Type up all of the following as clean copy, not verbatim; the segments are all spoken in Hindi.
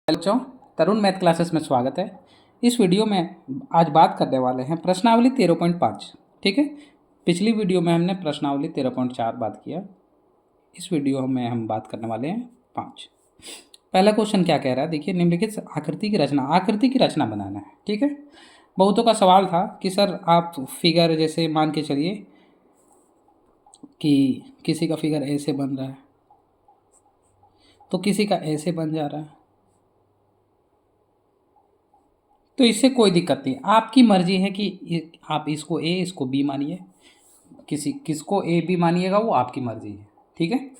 हेलो बच्चों, तरुण मैथ क्लासेस में स्वागत है। इस वीडियो में आज बात करने वाले हैं प्रश्नावली 13.5। ठीक है, पिछली वीडियो में हमने प्रश्नावली 13.4 बात किया। इस वीडियो में हम बात करने वाले हैं 5। पहला क्वेश्चन क्या कह रहा है, देखिए, निम्नलिखित आकृति की रचना बनाना है। ठीक है, बहुतों का सवाल था कि सर आप फिगर जैसे मान के चलिए कि किसी का फिगर ऐसे बन रहा है तो किसी का ऐसे बन जा रहा है, तो इससे कोई दिक्कत नहीं। आपकी मर्जी है कि आप इसको ए इसको बी मानिए, किसको ए बी मानिएगा वो आपकी मर्जी है। ठीक है,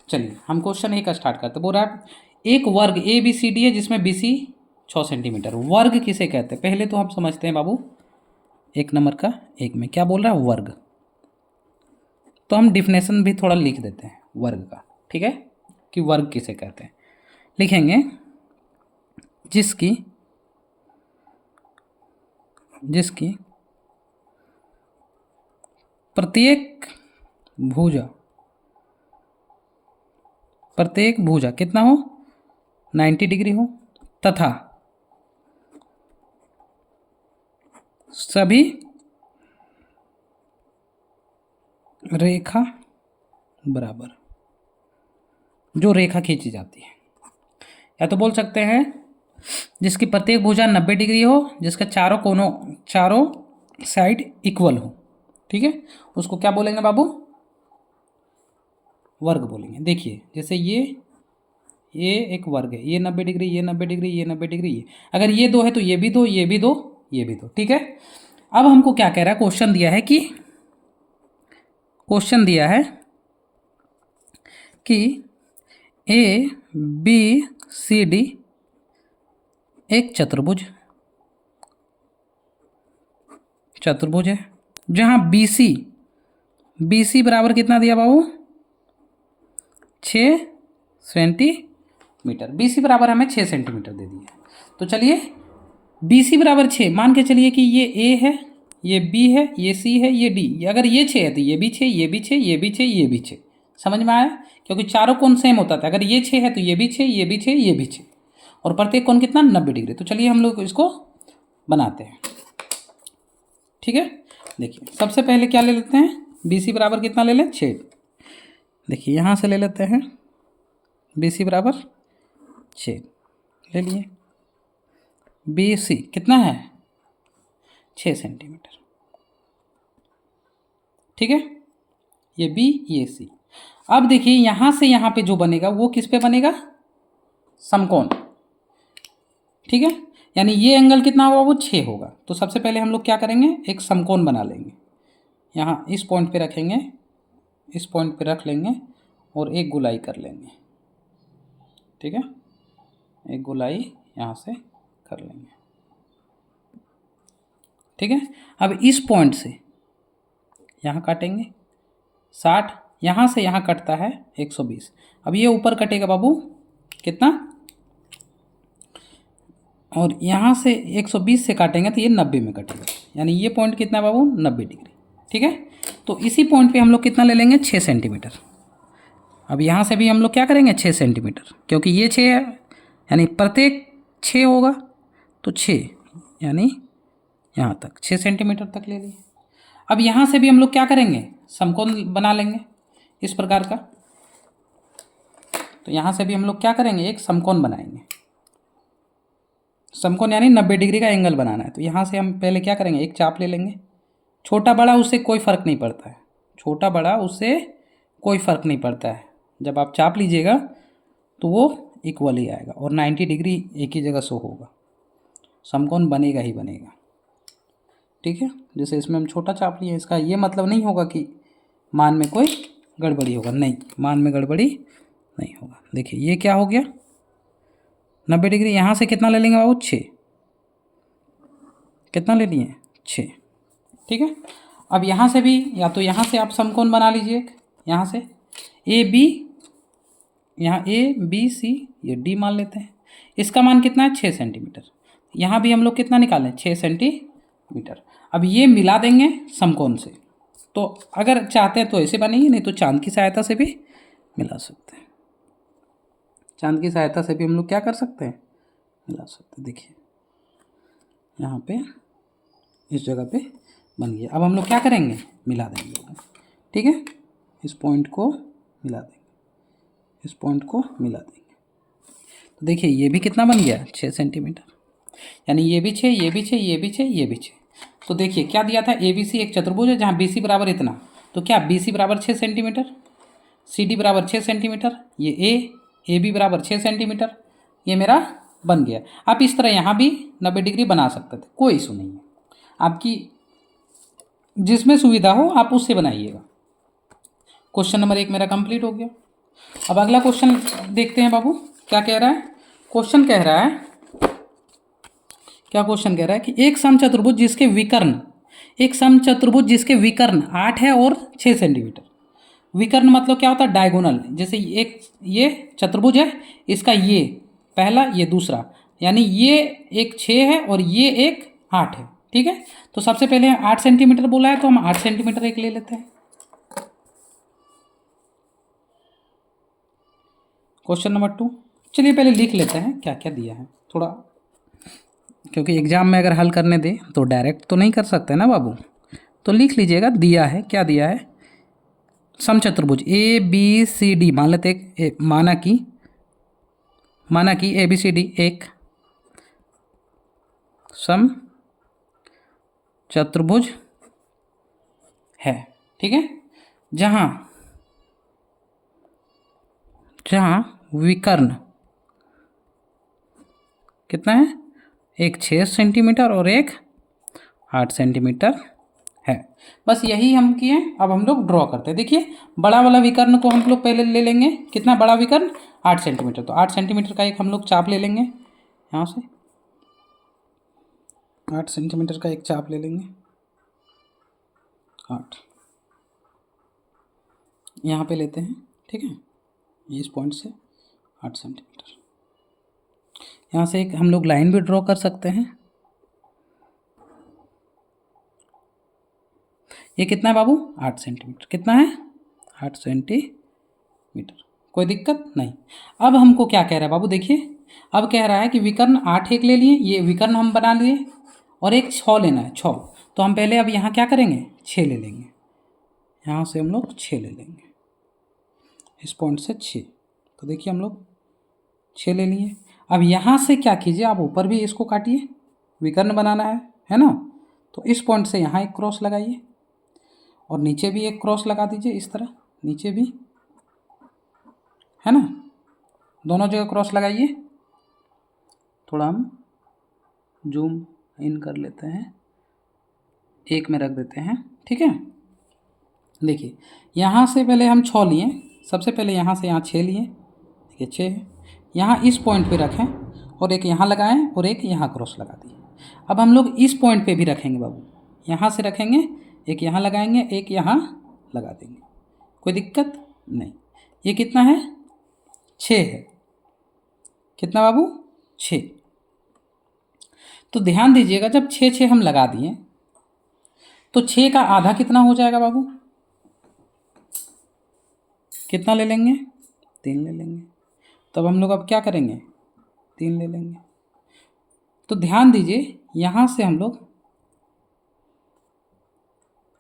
चलिए हम क्वेश्चन ए का स्टार्ट करते। बोल रहा है एक वर्ग ए बी सी डी है जिसमें बी सी 6 सेंटीमीटर। वर्ग किसे कहते हैं पहले तो हम समझते हैं बाबू। एक नंबर का एक में क्या बोल रहा है, वर्ग। तो हम डिफिनेशन भी थोड़ा लिख देते हैं वर्ग का। ठीक है, कि वर्ग किसे कहते हैं, लिखेंगे जिसकी प्रत्येक भुजा कितना हो, 90 डिग्री हो, तथा सभी रेखा बराबर, जो रेखा खींची जाती है। या तो बोल सकते हैं जिसकी प्रत्येक भुजा 90 डिग्री हो, जिसका चारों साइड इक्वल हो। ठीक है, उसको क्या बोलेंगे बाबू, वर्ग बोलेंगे। देखिए जैसे ये एक वर्ग है, ये 90 डिग्री, ये 90 डिग्री, ये 90 डिग्री, ये अगर ये दो है तो ये भी दो, ये भी दो, ये भी दो। ठीक है, अब हमको क्या कह रहा है, क्वेश्चन दिया है कि ए बी सी डी एक चतुर्भुज है, जहां बी सी बराबर कितना दिया बाबू, 6 सेंटीमीटर। बी सी बराबर हमें 6 सेंटीमीटर दे दिया। तो चलिए बी सी बराबर 6 मान के चलिए कि ये ए है, ये बी है, ये सी है, ये डी। अगर ये 6 है तो ये भी 6, ये भी 6, ये भी 6, ये भी 6। समझ में आया, क्योंकि चारों कोण सेम होता था। अगर ये 6 है तो ये भी 6, ये भी 6, ये भी 6, और प्रत्येक कोण कितना, 90 डिग्री। तो चलिए हम लोग इसको बनाते हैं। ठीक है, देखिए सबसे पहले क्या ले लेते हैं, बी सी बराबर कितना ले लें, 6। देखिए यहाँ से ले लेते हैं बी सी बराबर 6 ले लिए। बी सी कितना है, 6 सेंटीमीटर। ठीक है, ये बी ये सी। अब देखिए यहाँ से यहाँ पे जो बनेगा वो किस पे बनेगा, समकोण। ठीक है, यानी ये एंगल कितना होगा, वो 6 होगा। तो सबसे पहले हम लोग क्या करेंगे, एक समकोण बना लेंगे। यहाँ इस पॉइंट पे रखेंगे, इस पॉइंट पे रख लेंगे और एक गोलाई कर लेंगे। ठीक है, एक गोलाई यहाँ से कर लेंगे। ठीक है, अब इस पॉइंट से यहाँ काटेंगे 60, यहाँ से यहाँ कटता है 120। अब ये ऊपर कटेगा बाबू कितना, और यहाँ से 120 से काटेंगे तो ये 90 में कटेगा, यानी ये पॉइंट कितना बाबू, 90 डिग्री। ठीक है, तो इसी पॉइंट पे हम लोग कितना ले लेंगे, 6 सेंटीमीटर। अब यहाँ से भी हम लोग क्या करेंगे, 6 सेंटीमीटर, क्योंकि ये 6 है, यानी प्रत्येक 6 होगा तो 6, यानी यहाँ तक 6 सेंटीमीटर तक ले लिए। अब यहाँ से भी हम लोग क्या करेंगे, समकोण बना लेंगे इस प्रकार का। तो यहाँ से भी हम लोग क्या करेंगे, एक समकोण बनाएंगे। समकोण यानी 90 डिग्री का एंगल बनाना है। तो यहाँ से हम पहले क्या करेंगे, एक चाप ले लेंगे। छोटा बड़ा उससे कोई फ़र्क नहीं पड़ता है, छोटा बड़ा उससे कोई फ़र्क नहीं पड़ता है। जब आप चाप लीजिएगा तो वो इक्वल ही आएगा और 90 डिग्री एक ही जगह शो होगा, समकोण बनेगा ही बनेगा। ठीक है, जैसे इसमें हम छोटा चाप लिए, इसका ये मतलब नहीं होगा कि मान में कोई गड़बड़ी होगा, नहीं, मान में गड़बड़ी नहीं होगा। देखिए ये क्या हो गया, 90 डिग्री। यहाँ से कितना ले लेंगे बाबू, 6। कितना ले लिए, 6। ठीक है, अब यहाँ से भी, या तो यहाँ से आप समकोण बना लीजिए, यहाँ से ए बी, यहाँ ए बी सी, ये डी मान लेते हैं। इसका मान कितना है, 6 सेंटीमीटर। यहाँ भी हम लोग कितना निकालें, 6 सेंटीमीटर। अब ये मिला देंगे समकोण से। तो अगर चाहते हैं तो ऐसे बनेंगे, नहीं तो चांद की सहायता से भी मिला सकते हैं। चांद की सहायता से भी हम लोग क्या कर सकते हैं, मिला सकते हैं। देखिए यहाँ पे इस जगह पे बन गया। अब हम लोग क्या करेंगे, मिला देंगे। ठीक है, इस पॉइंट को मिला देंगे, इस पॉइंट को मिला देंगे। तो देखिए ये भी कितना बन गया, 6 सेंटीमीटर, यानी ये भी 6, ये भी 6, ये भी 6, ये भी 6। तो देखिए क्या दिया था, ए बी सी एक चतुर्भुज है जहाँ बी सी बराबर इतना, तो क्या बी सी बराबर 6 सेंटीमीटर, सी डी बराबर 6 सेंटीमीटर, ये ए बी बराबर 6 सेंटीमीटर, ये मेरा बन गया। आप इस तरह यहाँ भी 90 डिग्री बना सकते थे, कोई इशू नहीं है, आपकी जिसमें सुविधा हो आप उससे बनाइएगा। क्वेश्चन नंबर 1 मेरा कंप्लीट हो गया। अब अगला क्वेश्चन देखते हैं बाबू, क्या कह रहा है। क्वेश्चन कह रहा है, क्या क्वेश्चन कह रहा है कि एक समचतुर्भुज जिसके विकर्ण, एक समचतुर्भुज जिसके विकर्ण 8 है और 6 सेंटीमीटर। विकर्ण मतलब क्या होता है, डायगोनल। जैसे एक ये चतुर्भुज है, इसका ये पहला, ये दूसरा, यानी ये एक 6 है और ये एक 8 है। ठीक है, तो सबसे पहले 8 सेंटीमीटर बोला है तो हम 8 सेंटीमीटर एक ले लेते हैं। क्वेश्चन नंबर 2, चलिए पहले लिख लेते हैं क्या क्या दिया है थोड़ा, क्योंकि एग्जाम में अगर हल करने दे तो डायरेक्ट तो नहीं कर सकते ना बाबू, तो लिख लीजिएगा। दिया है, क्या दिया है, समचतुर्भुज ए बी सी डी मान लेते हैं, माना कि ए बी सी डी एक सम चतुर्भुज है। ठीक है, जहाँ विकर्ण कितना है, एक 6 सेंटीमीटर और एक 8 सेंटीमीटर है। बस यही हम किए। अब हम लोग ड्रॉ करते हैं। देखिए बड़ा वाला विकर्ण को हम लोग पहले ले लेंगे, कितना बड़ा विकर्ण, 8 सेंटीमीटर। तो 8 सेंटीमीटर का एक हम लोग चाप ले लेंगे, यहाँ से 8 सेंटीमीटर का एक चाप ले लेंगे, 8 यहाँ पे लेते हैं। ठीक है, इस पॉइंट से 8 सेंटीमीटर। यहाँ से एक हम लोग लाइन भी ड्रॉ कर सकते हैं। ये कितना है बाबू, 8 सेंटीमीटर। कितना है, 8 सेंटीमीटर, कोई दिक्कत नहीं। अब हमको क्या कह रहा है बाबू, देखिए अब कह रहा है कि विकर्ण 8 एक ले लिए, ये विकर्ण हम बना लिए, और एक 6 लेना है, 6। तो हम पहले अब यहाँ क्या करेंगे, 6 ले लेंगे, यहाँ से हम लोग 6 ले लेंगे, इस पॉइंट से 6। तो देखिए हम लोग 6 ले लिए। अब यहाँ से क्या कीजिए, आप ऊपर भी इसको काटिए, विकर्ण बनाना है ना। तो इस पॉइंट से यहाँ एक क्रॉस लगाइए और नीचे भी एक क्रॉस लगा दीजिए, इस तरह नीचे भी, है ना, दोनों जगह क्रॉस लगाइए। थोड़ा हम जूम इन कर लेते हैं, एक में रख देते हैं। ठीक है, देखिए यहाँ से पहले हम 6 लिए, सबसे पहले यहाँ से यहाँ 6 लिए, देखिए 6 है, यहाँ इस पॉइंट पे रखें और एक यहाँ लगाएं और एक यहाँ क्रॉस लगा दिए। अब हम लोग इस पॉइंट पे भी रखेंगे बाबू, यहाँ से रखेंगे, एक यहाँ लगाएंगे, एक यहाँ लगा देंगे, कोई दिक्कत नहीं। ये कितना है, 6 है। कितना बाबू, 6। तो ध्यान दीजिएगा, जब 6 6 हम लगा दिए तो 6 का आधा कितना हो जाएगा बाबू, कितना ले लेंगे, 3 ले लेंगे। तब हम लोग अब क्या करेंगे, 3 ले लेंगे। तो ध्यान दीजिए, यहाँ से हम लोग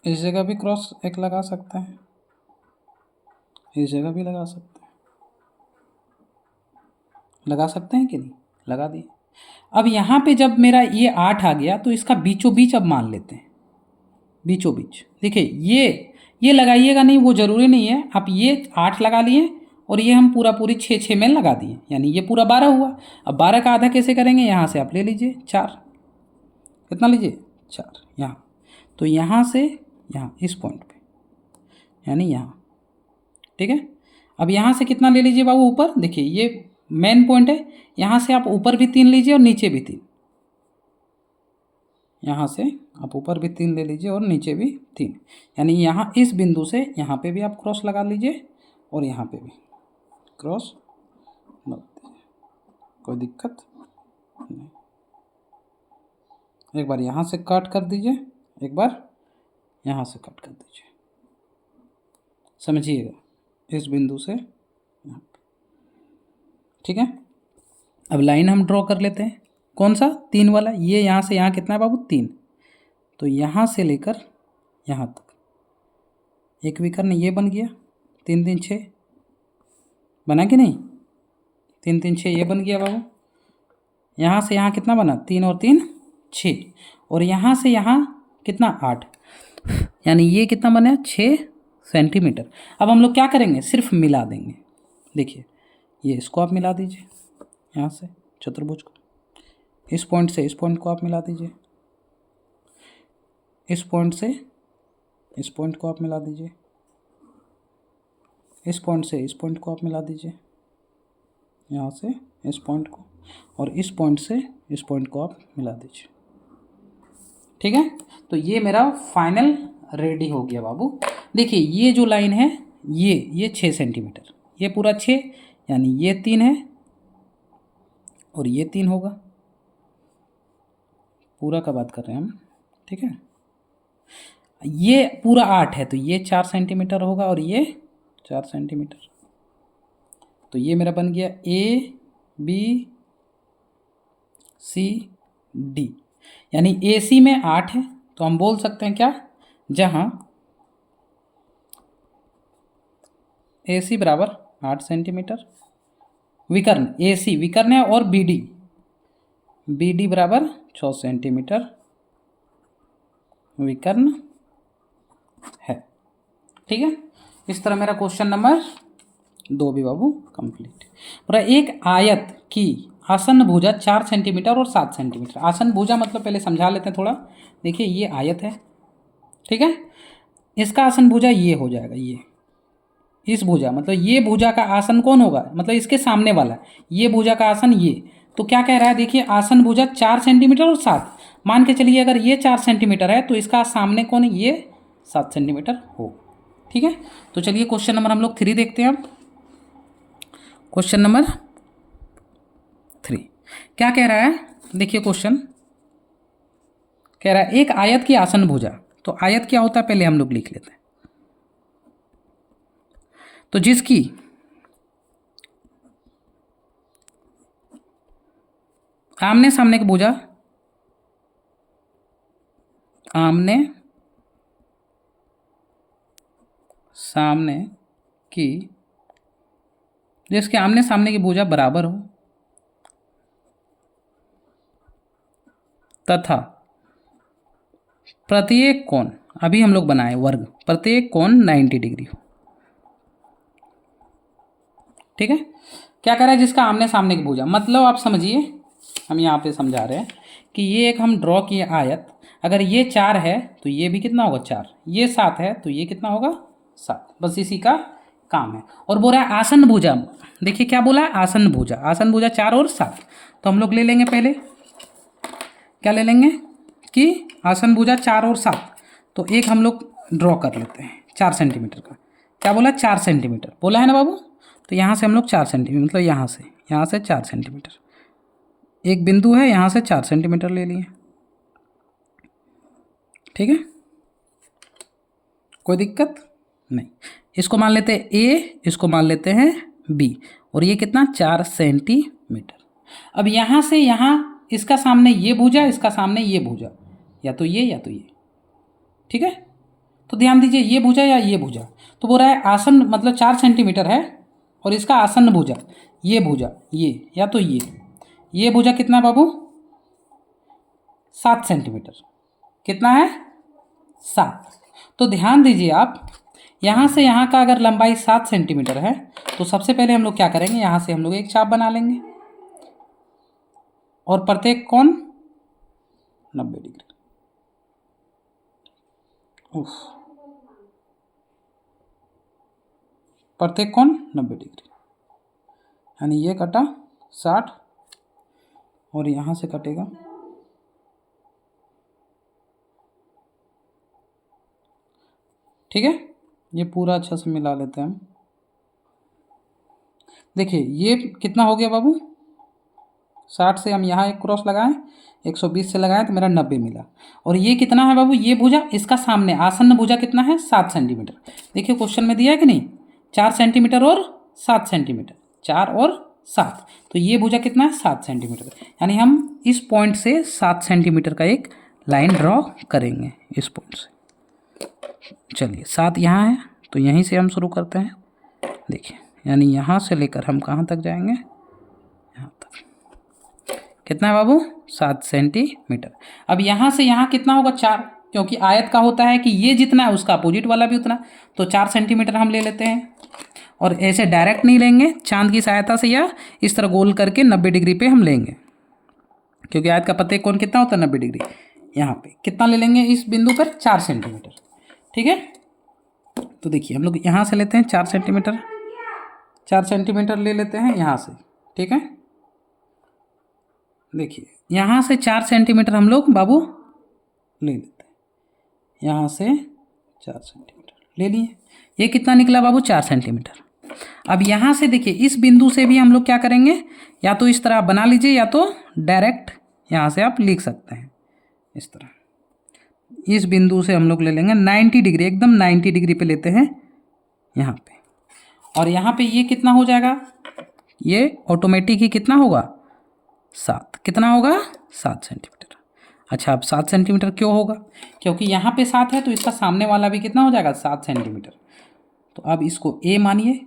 इस जगह भी क्रॉस एक लगा सकते हैं, इस जगह भी लगा सकते हैं, लगा सकते हैं कि नहीं, लगा दिए। अब यहाँ पे जब मेरा ये 8 आ गया तो इसका बीचों बीच अब मान लेते हैं, बीचों बीच। देखिए ये लगाइएगा नहीं, वो ज़रूरी नहीं है। आप ये 8 लगा लिए और ये हम पूरी 6 6 में लगा दिए, यानी ये पूरा 12 हुआ। अब 12 का आधा कैसे करेंगे, यहाँ से आप ले लीजिए 4, कितना लीजिए, 4 यहाँ। तो यहाँ से यहाँ इस पॉइंट पे, यानी यहाँ। ठीक है, अब यहाँ से कितना ले लीजिए बाबू, ऊपर देखिए ये मेन पॉइंट है, यहाँ से आप ऊपर भी 3 लीजिए और नीचे भी 3, यहाँ से आप ऊपर भी 3 ले लीजिए और नीचे भी 3, यानी यहाँ इस बिंदु से यहाँ पे भी आप क्रॉस लगा लीजिए और यहाँ पे भी क्रॉस लगा दीजिए, कोई दिक्कत नहीं। एक बार यहाँ से कट कर दीजिए, एक बार यहाँ से कट कर दीजिए, समझिएगा, इस बिंदु से यहाँ पे। ठीक है, अब लाइन हम ड्रॉ कर लेते हैं। कौन सा 3 वाला, ये यहाँ से यहाँ कितना है बाबू 3, तो यहाँ से लेकर यहाँ तक एक विकर्ण ये बन गया, 3 3 6 बना कि नहीं, 3 3 6 ये बन गया बाबू। यहाँ से यहाँ कितना बना, 3 और 3 6, और यहाँ से यहाँ कितना 8, यानी ये कितना बना 6 सेंटीमीटर। अब हम लोग क्या करेंगे, सिर्फ मिला देंगे। देखिए ये इसको आप मिला दीजिए, यहाँ से चतुर्भुज को, इस पॉइंट से इस पॉइंट को आप मिला दीजिए, इस पॉइंट से इस पॉइंट को आप मिला दीजिए, इस पॉइंट से इस पॉइंट को आप मिला दीजिए, यहाँ से इस पॉइंट को, और इस पॉइंट से इस पॉइंट को आप मिला दीजिए। ठीक है, तो ये मेरा फाइनल रेडी हो गया बाबू। देखिए ये जो लाइन है ये 6 सेंटीमीटर, ये पूरा 6, यानी ये 3 है और ये 3 होगा, पूरा का बात कर रहे हैं हम। ठीक है, ये पूरा 8 है तो ये 4 सेंटीमीटर होगा और ये 4 सेंटीमीटर, तो ये मेरा बन गया A B C D, यानी AC में 8 है, तो हम बोल सकते हैं क्या, जहाँ AC बराबर 8 सेंटीमीटर, विकर्ण AC विकर्ण है, और BD बराबर 6 सेंटीमीटर विकर्ण है। ठीक है, इस तरह मेरा क्वेश्चन नंबर 2 भी बाबू कंप्लीट। पूरा एक आयत की आसन भुजा 4 सेंटीमीटर और 7 सेंटीमीटर। आसन भुजा मतलब पहले समझा लेते हैं थोड़ा। देखिए ये आयत है, ठीक है, इसका आसन भुजा ये हो जाएगा, ये इस भुजा मतलब ये भुजा का आसन कौन होगा, मतलब इसके सामने वाला, ये भुजा का आसन ये। तो क्या कह रहा है, देखिए आसन भुजा 4 सेंटीमीटर और 7, मान के चलिए अगर ये 4 सेंटीमीटर है तो इसका सामने कौन है, ये 7 सेंटीमीटर हो। ठीक है, तो चलिए क्वेश्चन नंबर हम लोग 3 देखते हैं। अब क्वेश्चन नंबर 3 क्या कह रहा है, देखिए क्वेश्चन कह रहा है एक आयत की आसन भुजा। तो आयत क्या होता है पहले हम लोग लिख लेते हैं। तो जिसकी आमने सामने की भुजा, आमने सामने की, जिसके आमने सामने की भुजा बराबर हो तथा प्रत्येक कोण, अभी हम लोग बनाए वर्ग, प्रत्येक कोण 90 डिग्री हो। ठीक है, क्या कह रहा है, जिसका आमने सामने की भुजा, मतलब आप समझिए, हम यहाँ पे समझा रहे हैं कि ये एक हम ड्रॉ किए आयत, अगर ये 4 है तो ये भी कितना होगा 4, ये 7 है तो ये कितना होगा 7, बस इसी का काम है। और बोल रहा है आसन भुजा, देखिए क्या बोला है, आसन भुजा, आसन भुजा 4 और 7, तो हम लोग ले लेंगे पहले, क्या ले लेंगे कि आसन भुजा 4 और 7, तो एक हम लोग ड्रॉ कर लेते हैं 4 सेंटीमीटर का। क्या बोला, 4 सेंटीमीटर बोला है ना बाबू, तो यहाँ से हम लोग 4 सेंटीमीटर, मतलब यहाँ से 4 सेंटीमीटर, एक बिंदु है यहाँ से 4 सेंटीमीटर ले लिए। ठीक है, कोई दिक्कत नहीं। इसको मान लेते हैं A, इसको मान लेते हैं B, और ये कितना 4 सेंटीमीटर। अब यहाँ से यहाँ इसका सामने ये भुजा, इसका सामने ये भुजा, या तो ये या तो ये। ठीक है, तो ध्यान दीजिए ये भुजा या ये भुजा, तो बोल रहा है आसन मतलब 4 सेंटीमीटर है, और इसका आसन भुजा ये भुजा, ये या तो ये भुजा कितना बाबू 7 सेंटीमीटर, कितना है 7। तो ध्यान दीजिए आप, यहाँ से यहाँ का अगर लंबाई 7 सेंटीमीटर है, तो सबसे पहले हम लोग क्या करेंगे, यहाँ से हम लोग एक चाप बना लेंगे, और प्रत्येक कोण 90 डिग्री। प्रत्येक कोण 90 डिग्री, यानी ये कटा 60 और यहाँ से कटेगा ठीक है, ये पूरा अच्छा से मिला लेते हैं हम। देखिए ये कितना हो गया बाबू, 60 से हम यहाँ एक क्रॉस लगाएं, 120 से लगाएं तो मेरा 90 मिला। और ये कितना है बाबू, ये भुजा, इसका सामने आसन्न भुजा कितना है 7 सेंटीमीटर। देखिए क्वेश्चन में दिया है कि नहीं, 4 सेंटीमीटर और 7 सेंटीमीटर, 4 और 7, तो ये भुजा कितना है 7 सेंटीमीटर। यानी हम इस पॉइंट से 7 सेंटीमीटर का एक लाइन ड्रॉ करेंगे इस पॉइंट से। चलिए 7 यहाँ है तो यहीं से हम शुरू करते हैं। देखिए यानी यहाँ से लेकर हम कहाँ तक जाएंगे, यहाँ तक। कितना है बाबू, 7 सेंटीमीटर। अब यहाँ से यहाँ कितना होगा, 4, क्योंकि आयत का होता है कि ये जितना है उसका अपोजिट वाला भी उतना, तो 4 सेंटीमीटर हम ले लेते हैं। और ऐसे डायरेक्ट नहीं लेंगे, चांद की सहायता से या इस तरह गोल करके 90 डिग्री पे हम लेंगे, क्योंकि आयत का प्रत्येक कोण कितना होता है 90 डिग्री। यहाँ पे कितना ले लेंगे इस बिंदु पर, 4 सेंटीमीटर। ठीक है, तो देखिए हम लोग यहाँ से लेते हैं 4 सेंटीमीटर, 4 सेंटीमीटर ले लेते हैं यहाँ से। ठीक है, देखिए यहाँ से 4 सेंटीमीटर हम लोग बाबू ले लेते हैं, यहाँ से 4 सेंटीमीटर ले लिए। ये कितना निकला बाबू, 4 सेंटीमीटर। अब यहाँ से देखिए इस बिंदु से भी हम लोग क्या करेंगे, या तो इस तरह बना लीजिए या तो डायरेक्ट यहाँ से आप लिख सकते हैं इस तरह। इस बिंदु से हम लोग ले लेंगे 90 डिग्री, एकदम 90 डिग्री पे लेते हैं यहाँ पे। और यहाँ पे ये कितना हो जाएगा, ये ऑटोमेटिक ही कितना होगा, 7। कितना होगा, 7 सेंटीमीटर। अच्छा अब 7 सेंटीमीटर क्यों होगा, क्योंकि यहाँ पे 7 है तो इसका सामने वाला भी कितना हो जाएगा, 7 सेंटीमीटर। तो अब इसको ए मानिए,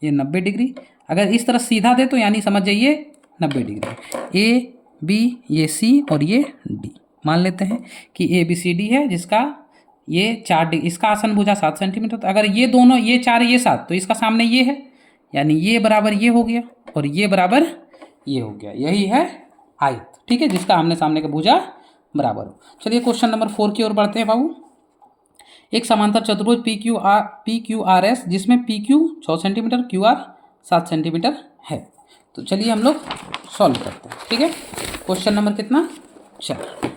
ये 90 डिग्री। अगर इस तरह सीधा दे तो यानी समझ जाइए 90 डिग्री। ए बी, ये सी और ये डी। मान लेते हैं कि ए बी सी डी है, जिसका ये 4 डिग्री, इसका आसन भुजा 7 सेंटीमीटर। तो अगर ये दोनों, ये 4 ये 7, तो इसका सामने ये है, यानी ये बराबर ये हो गया और ये बराबर ये हो गया। यही है आयत। ठीक है, जिसका आमने सामने का भुजा बराबर हो। चलिए क्वेश्चन नंबर 4 की ओर बढ़ते हैं बाबू। एक समांतर चतुर्भुज पी क्यू आर एस, जिसमें P Q 6 centimetre, Q R 7 centimetre है। तो चलिए हम लोग सॉल्व करते हैं। ठीक है, क्वेश्चन नंबर कितना, 4।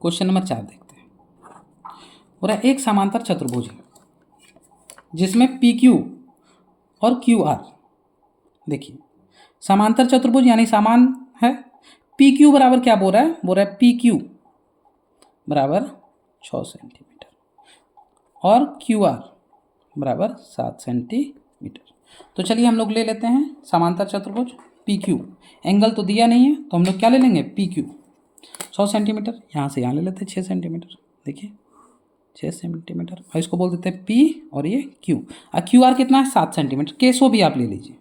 क्वेश्चन नंबर 4 देखते हैं। पूरा एक समांतर चतुर्भुज है जिसमें पी क्यू और क्यू आर, देखिए समांतर चतुर्भुज यानी समान है। पी क्यू बराबर क्या बोल रहा है, बोल रहा है पी क्यू बराबर 6 सेंटीमीटर और क्यू आर बराबर 7 सेंटीमीटर। तो चलिए हम लोग ले लेते हैं समांतर चतुर्भुज पी क्यू। एंगल तो दिया नहीं है तो हम लोग क्या ले लेंगे, पी क्यू 100 सेंटीमीटर, यहाँ से यहाँ ले लेते हैं 6 सेंटीमीटर। देखिए 6 सेंटीमीटर, और इसको बोल देते हैं पी और ये क्यू। और क्यू आर कितना है, 7 सेंटीमीटर। केसो भी आप ले लीजिए,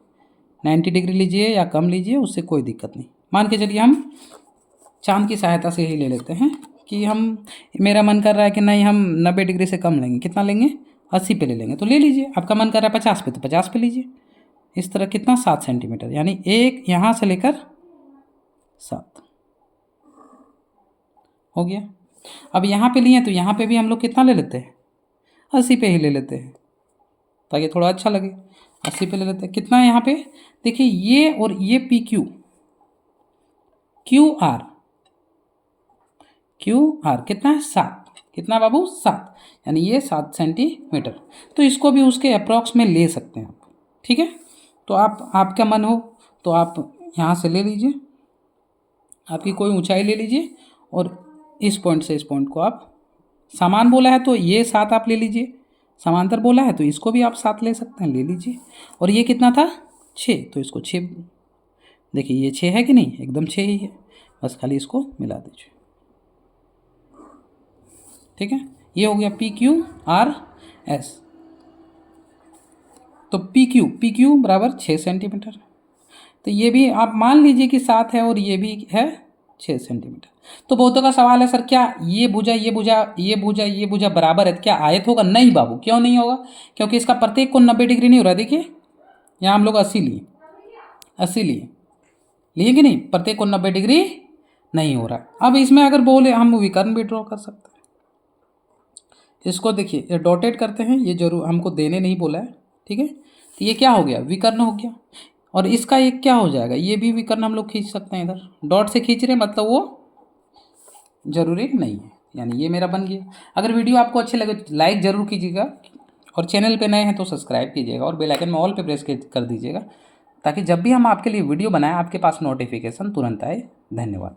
90 डिग्री लीजिए या कम लीजिए, उससे कोई दिक्कत नहीं। मान के चलिए हम चांद की सहायता से ही ले लेते हैं कि हम, मेरा मन कर रहा है कि नहीं हम 90 डिग्री से कम लेंगे, कितना लेंगे, 80 पे ले लेंगे, तो ले लीजिए। आपका मन कर रहा है 50 पे, तो 50 पे लीजिए। इस तरह कितना, 7 सेंटीमीटर, यानी एक यहाँ से लेकर 7 हो गया। अब यहाँ पे लिए तो यहाँ पे भी हम लोग कितना ले लेते हैं, 80 पे ही ले लेते हैं ताकि थोड़ा अच्छा लगे। 80 पे ले लेते हैं। कितना है यहाँ पे, देखिए ये और ये पी क्यू, क्यू आर कितना है, 7। कितना बाबू, 7, यानी ये 7 सेंटीमीटर। तो इसको भी उसके अप्रॉक्स में ले सकते हैं आप। ठीक है, तो आप, आपका मन हो तो आप यहाँ से ले लीजिए, आपकी कोई ऊंचाई ले लीजिए और इस पॉइंट से इस पॉइंट को आप, समान बोला है तो ये 7 आप ले लीजिए, समांतर बोला है तो इसको भी आप 7 ले सकते हैं, ले लीजिए। और ये कितना था, 6, तो इसको 6, देखिए ये 6 है कि नहीं, एकदम 6 ही है, बस खाली इसको मिला दीजिए। ठीक है, ये हो गया पी क्यू आर एस। तो पी क्यू बराबर 6 सेंटीमीटर। तो ये भी आप मान लीजिए कि 7 है और ये भी है 6 सेंटीमीटर। तो बहुतों का सवाल है, सर क्या ये भुजा बराबर है, क्या आयत होगा? नहीं बाबू, क्यों नहीं होगा, क्योंकि इसका प्रत्येक कोण 90 डिग्री नहीं हो रहा। देखिए यहाँ हम लोग 80 लिए कि नहीं, प्रत्येक कोण 90 डिग्री नहीं हो रहा। अब इसमें अगर बोले हम विकर्ण भी ड्रॉ कर सकते हैं। इसको देखिए ये डॉटेड करते हैं, ये जरूर हमको देने नहीं बोला है। ठीक है, तो ये क्या हो गया, विकर्ण हो गया। और इसका एक क्या हो जाएगा, ये भी विकर्ण हम लोग खींच सकते हैं। इधर डॉट से खींच रहे मतलब वो जरूरी नहीं है, यानी ये मेरा बन गया। अगर वीडियो आपको अच्छे लगे तो लाइक ज़रूर कीजिएगा, और चैनल पे नए हैं तो सब्सक्राइब कीजिएगा और बेल आइकन में ऑल पे प्रेस कर दीजिएगा, ताकि जब भी हम आपके लिए वीडियो बनाएं आपके पास नोटिफिकेशन तुरंत आए। धन्यवाद।